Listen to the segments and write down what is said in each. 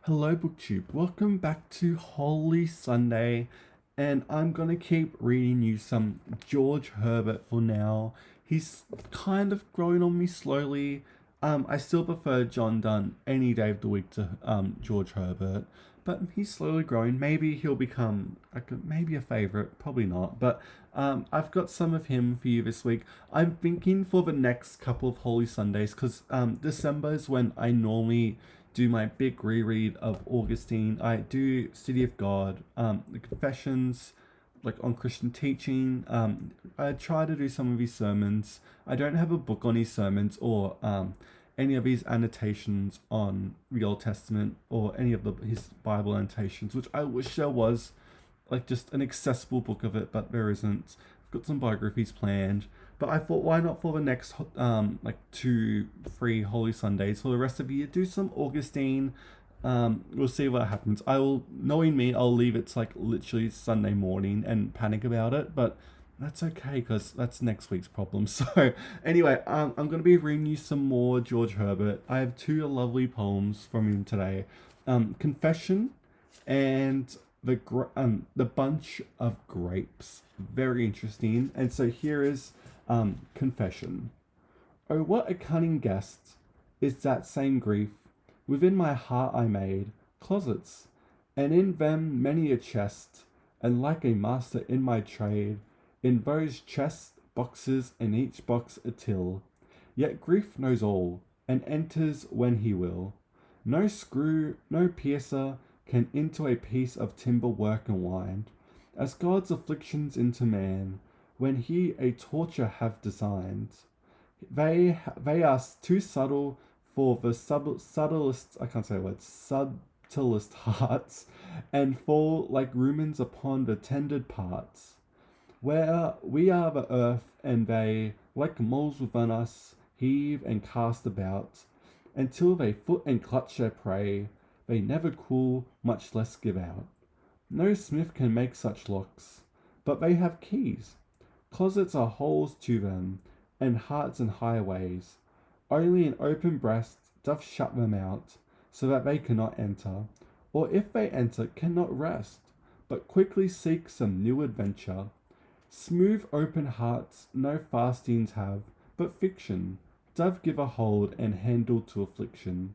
Hello, BookTube. Welcome back to Holy Sunday, and I'm gonna keep reading you some George Herbert for now. He's kind of growing on me slowly. I still prefer John Donne any day of the week to George Herbert, but he's slowly growing. Maybe he'll become maybe a favorite, probably not. But I've got some of him for you this week. I'm thinking for the next couple of Holy Sundays because December is when I normally do my big reread of Augustine. I do City of God, the Confessions, like on Christian teaching. I try to do some of his sermons. I don't have a book on his sermons or any of his annotations on the Old Testament or any of his Bible annotations, which I wish there was like just an accessible book of it, but there isn't. I've got some biographies planned, but I thought why not for the next like 2 3 Holy Sundays for the rest of the year do some Augustine. We'll see what happens. I will, knowing me, I'll leave it to like literally Sunday morning and panic about it, but that's okay because that's next week's problem. So anyway, I'm going to be reading you some more George Herbert. I have two lovely poems from him today. Confession and the bunch of grapes. Very interesting. And so here is confession. Oh, what a cunning guest is that same grief. Within my heart I made closets, and in them many a chest, and like a master in my trade, in those chests boxes, and each box a till. Yet grief knows all, and enters when he will. No screw, no piercer can into a piece of timber work and wind, as God's afflictions into man, when he a torture have designed. They are too subtle for the subtlest, I can't say the word, subtlest hearts, and fall like rumens upon the tended parts. Where we are the earth, and they, like moles within us, heave and cast about, until they foot and clutch their prey, they never cool, much less give out. No smith can make such locks, but they have keys. Closets are holes to them, and hearts and highways. Only an open breast doth shut them out, so that they cannot enter, or if they enter cannot rest, but quickly seek some new adventure. Smooth open hearts no fastings have, but fiction doth give a hold and handle to affliction.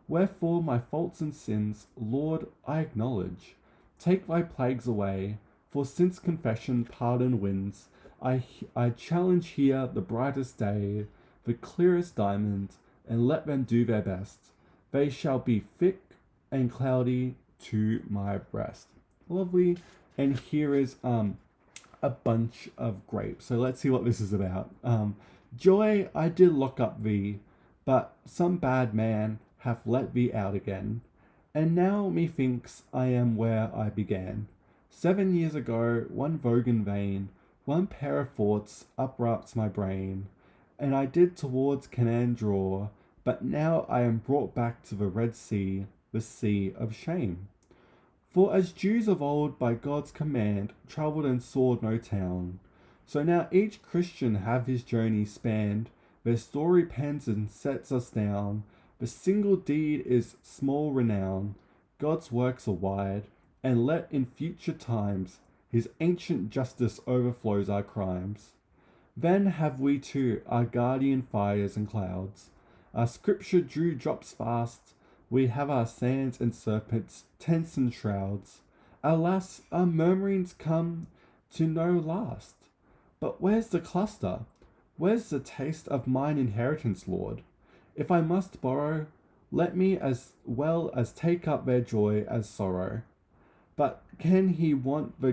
Wherefore my faults and sins, Lord, I acknowledge. Take thy plagues away, for since confession pardon wins, I challenge here the brightest day, the clearest diamond, and let them do their best. They shall be thick and cloudy to my breast. Lovely. And here is a bunch of grapes. So let's see what this is about. Joy, I did lock up thee, but some bad man hath let thee out again. And now methinks I am where I began. 7 years ago, one vogan vein, one pair of thoughts uprupts my brain, and I did towards Canaan draw, but now I am brought back to the Red Sea, the sea of shame. For as Jews of old by God's command travelled and saw no town, so now each Christian have his journey spanned, their story pens and sets us down. The single deed is small renown, God's works are wide, and let in future times his ancient justice overflows our crimes. Then have we too our guardian fires and clouds, our scripture dew drops fast, we have our sands and serpents, tents and shrouds. Alas, our murmurings come to no last. But where's the cluster? Where's the taste of mine inheritance, Lord? If I must borrow, let me as well as take up their joy as sorrow. But can he want the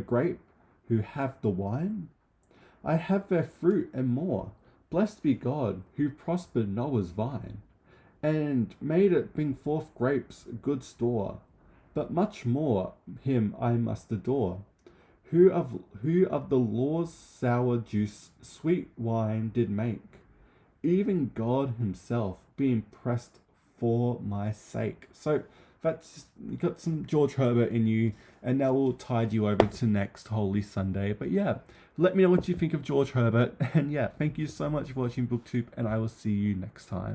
grape who have the wine? I have their fruit and more. Blessed be God who prospered Noah's vine, and made it bring forth grapes good store. But much more him I must adore, who of the law's sour juice sweet wine did make. Even God himself being pressed for my sake. So that's, you got some George Herbert in you, and that will tide you over to next Holy Sunday. But yeah, let me know what you think of George Herbert, and yeah, thank you so much for watching BookTube, and I will see you next time.